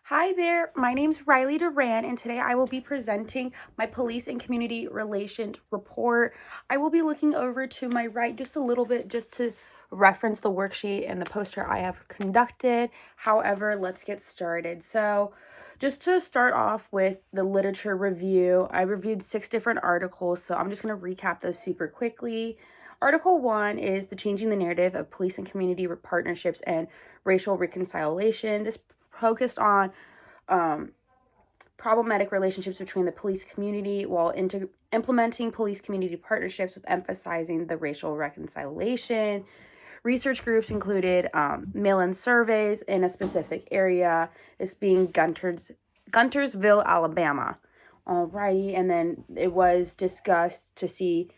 Hi there, my name's Riley Duran, and today I will be presenting my police and community relations report. I will be looking over to my right just a little bit just to reference the worksheet and the poster I have conducted. However, let's get started. So, just to start off with the literature review, I reviewed 6 different articles, so I'm just going to recap those super quickly. Article 1 is the Changing the Narrative of Police and Community Partnerships and Racial Reconciliation. This focused on um, problematic relationships between the police community while implementing police community partnerships with emphasizing the racial reconciliation. Research groups included mail-in surveys in a specific area, this being Guntersville, Alabama. Alrighty, and then it was discussed to see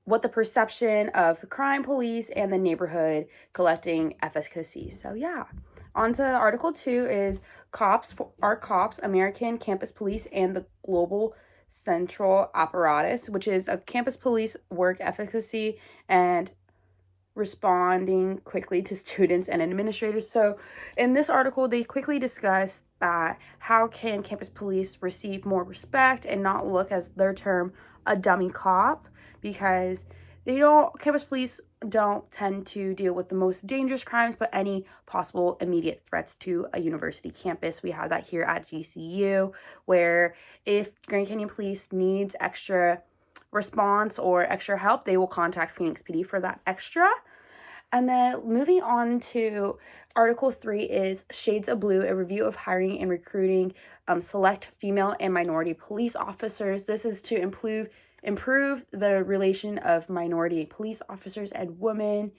what the perception of the crime police and the neighborhood collecting efficacy. So yeah, on to Article 2 is Cops, American Campus Police and the Global Central Apparatus, which is a campus police work efficacy and responding quickly to students and administrators. So in this article, they quickly discuss that how can campus police receive more respect and not look, as their term, a dummy cop, because campus police don't tend to deal with the most dangerous crimes, but any possible immediate threats to a university campus. We have that here at GCU, where if Grand Canyon Police needs extra response or extra help, they will contact Phoenix PD for that extra. And then moving on to Article 3 is Shades of Blue, a review of hiring and recruiting select female and minority police officers. This is to improve the relation of minority police officers and women.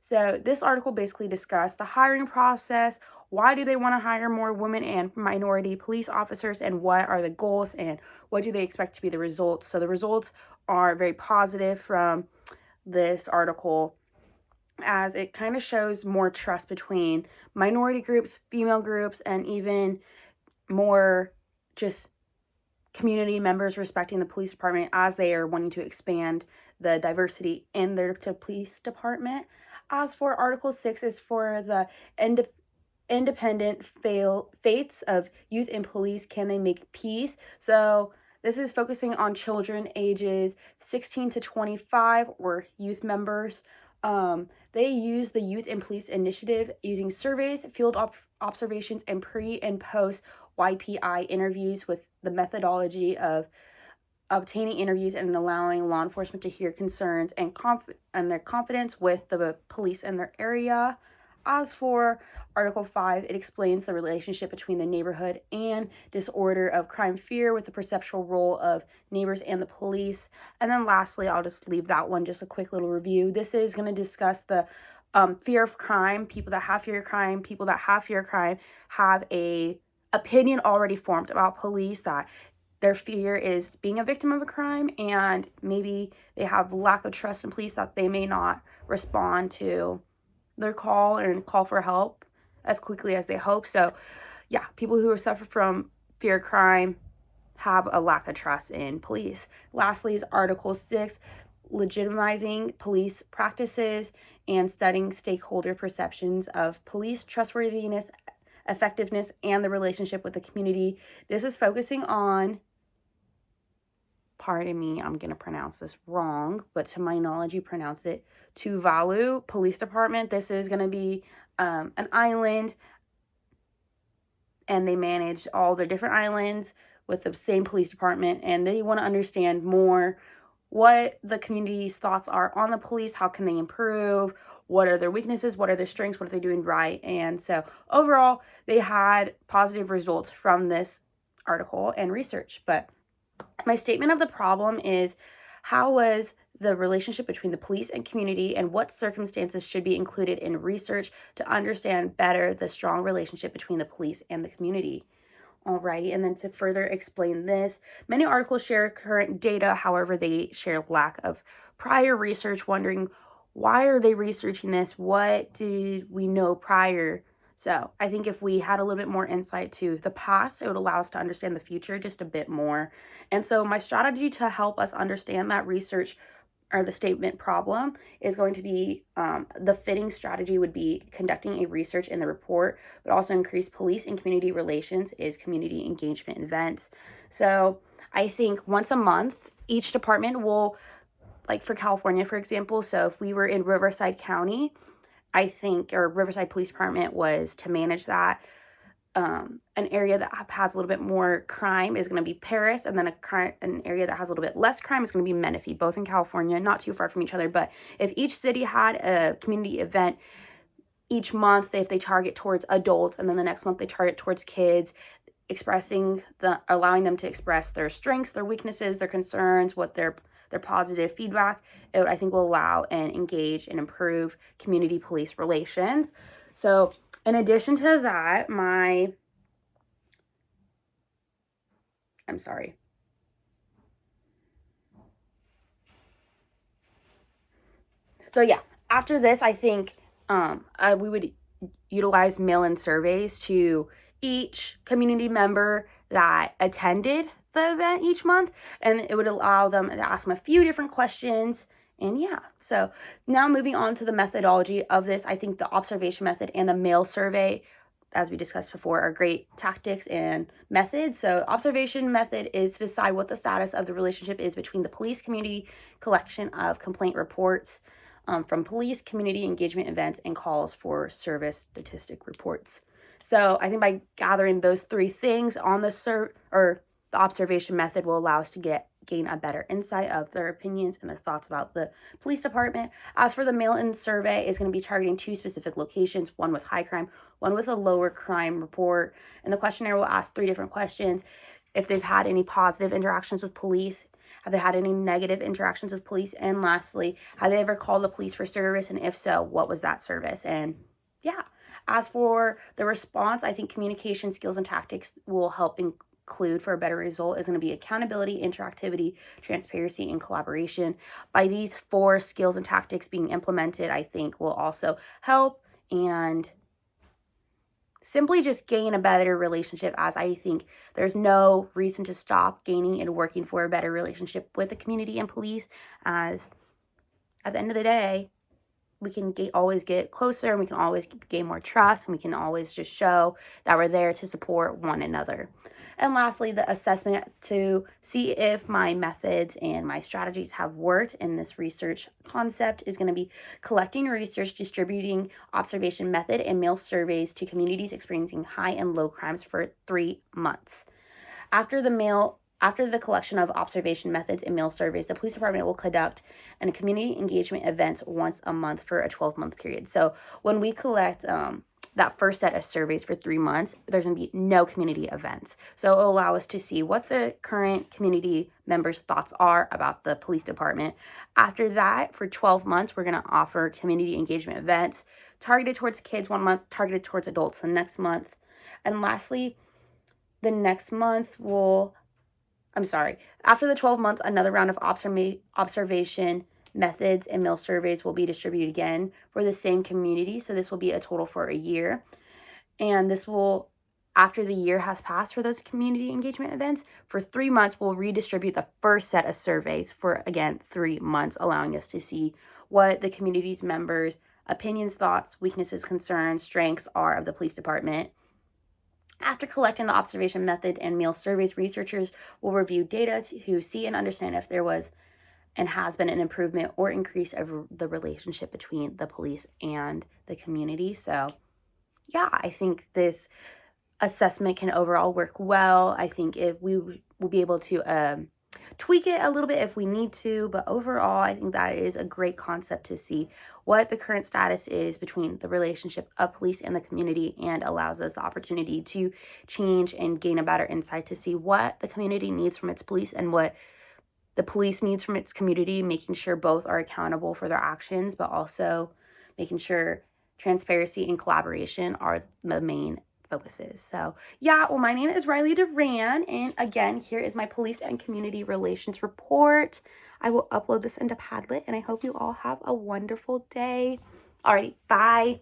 So this article basically discussed the hiring process. Why do they want to hire more women and minority police officers, and what are the goals and what do they expect to be the results? So the results are very positive from this article, as it kind of shows more trust between minority groups, female groups, and even more just community members respecting the police department as they are wanting to expand the diversity in their police department. As for Article 6 is for the independent fates of youth and police. Can they make peace? So this is focusing on children ages 16 to 25 or youth members. They use the Youth and Police Initiative using surveys, field observations, and pre and post YPI interviews with the methodology of obtaining interviews and allowing law enforcement to hear concerns and their confidence with the police in their area. As for Article 5, it explains the relationship between the neighborhood and disorder of crime fear with the perceptual role of neighbors and the police. And then lastly, I'll just leave that one, just a quick little review. This is going to discuss the fear of crime. People that have fear of crime, have a opinion already formed about police, that their fear is being a victim of a crime, and maybe they have lack of trust in police, that they may not respond to their call and call for help as quickly as they hope. So yeah, people who suffer from fear of crime have a lack of trust in police. Lastly is Article 6, legitimizing police practices and studying stakeholder perceptions of police trustworthiness, effectiveness, and the relationship with the community. This is focusing on, pardon me, I'm going to pronounce this wrong, but to my knowledge, you pronounce it Tuvalu Police Department. This is going to be an island, and they manage all the different islands with the same police department, and they want to understand more what the community's thoughts are on the police, how can they improve, what are their weaknesses, what are their strengths, what are they doing right. And so overall, they had positive results from this article and research. But my statement of the problem is, how was the relationship between the police and community, and what circumstances should be included in research to understand better the strong relationship between the police and the community? Alrighty, and then to further explain this, many articles share current data, however, they share lack of prior research, wondering why are they researching this? What did we know prior? So I think if we had a little bit more insight to the past, it would allow us to understand the future just a bit more. And so my strategy to help us understand that research or the statement problem is going to be the fitting strategy would be conducting a research in the report, but also increase police and community relations is community engagement events. So I think once a month, each department will, like for California, for example, so if we were in Riverside County, I think, or Riverside Police Department was to manage that. An area that has a little bit more crime is going to be Paris, and then an area that has a little bit less crime is going to be Menifee, both in California, not too far from each other. But if each city had a community event each month, if they target towards adults, and then the next month they target towards kids, allowing them to express their strengths, their weaknesses, their concerns, what their positive feedback, it I think will allow and engage and improve community police relations. So in addition to that, I'm sorry. So yeah, after this, I think we would utilize mail-in surveys to each community member that attended the event each month, and it would allow them to ask them a few different questions. And yeah, so now moving on to the methodology of this, I think the observation method and the mail survey, as we discussed before, are great tactics and methods. So observation method is to decide what the status of the relationship is between the police community collection of complaint reports from police, community engagement events, and calls for service statistic reports. So I think by gathering those three things on the observation method will allow us to gain a better insight of their opinions and their thoughts about the police department. As for the mail-in survey, is going to be targeting two specific locations, one with high crime, one with a lower crime report. And the questionnaire will ask 3 different questions. If they've had any positive interactions with police, have they had any negative interactions with police? And lastly, have they ever called the police for service? And if so, what was that service? And yeah, as for the response, I think communication skills and tactics will help include for a better result is going to be accountability, interactivity, transparency, and collaboration. By these 4 skills and tactics being implemented, I think will also help and simply just gain a better relationship, as I think there's no reason to stop gaining and working for a better relationship with the community and police, as at the end of the day, we can always get closer, and we can always gain more trust, and we can always just show that we're there to support one another. And lastly, the assessment to see if my methods and my strategies have worked in this research concept is going to be collecting research, distributing observation method and mail surveys to communities experiencing high and low crimes for 3 months. After the collection of observation methods and mail surveys, the police department will conduct a community engagement events once a month for a 12-month period. So when we collect that first set of surveys for 3 months, there's going to be no community events. So it'll allow us to see what the current community members' thoughts are about the police department. After that, for 12 months, we're going to offer community engagement events targeted towards kids 1 month, targeted towards adults the next month. And lastly, the next month after the 12 months, another round of observation methods and mail surveys will be distributed again for the same community. So this will be a total for a year. And this will, after the year has passed for those community engagement events, for 3 months, we'll redistribute the first set of surveys for, again, 3 months, allowing us to see what the community's members' opinions, thoughts, weaknesses, concerns, strengths are of the police department. After collecting the observation method and mail surveys, researchers will review data to see and understand if there was and has been an improvement or increase of the relationship between the police and the community. So yeah, I think this assessment can overall work well. I think we will be able to tweak it a little bit if we need to, but overall, I think that is a great concept to see what the current status is between the relationship of police and the community, and allows us the opportunity to change and gain a better insight to see what the community needs from its police and what the police needs from its community, making sure both are accountable for their actions, but also making sure transparency and collaboration are the main focuses. So yeah, well, my name is Riley Duran, and again, here is my police and community relations report. I will upload this into Padlet, and I hope you all have a wonderful day. Alrighty, bye.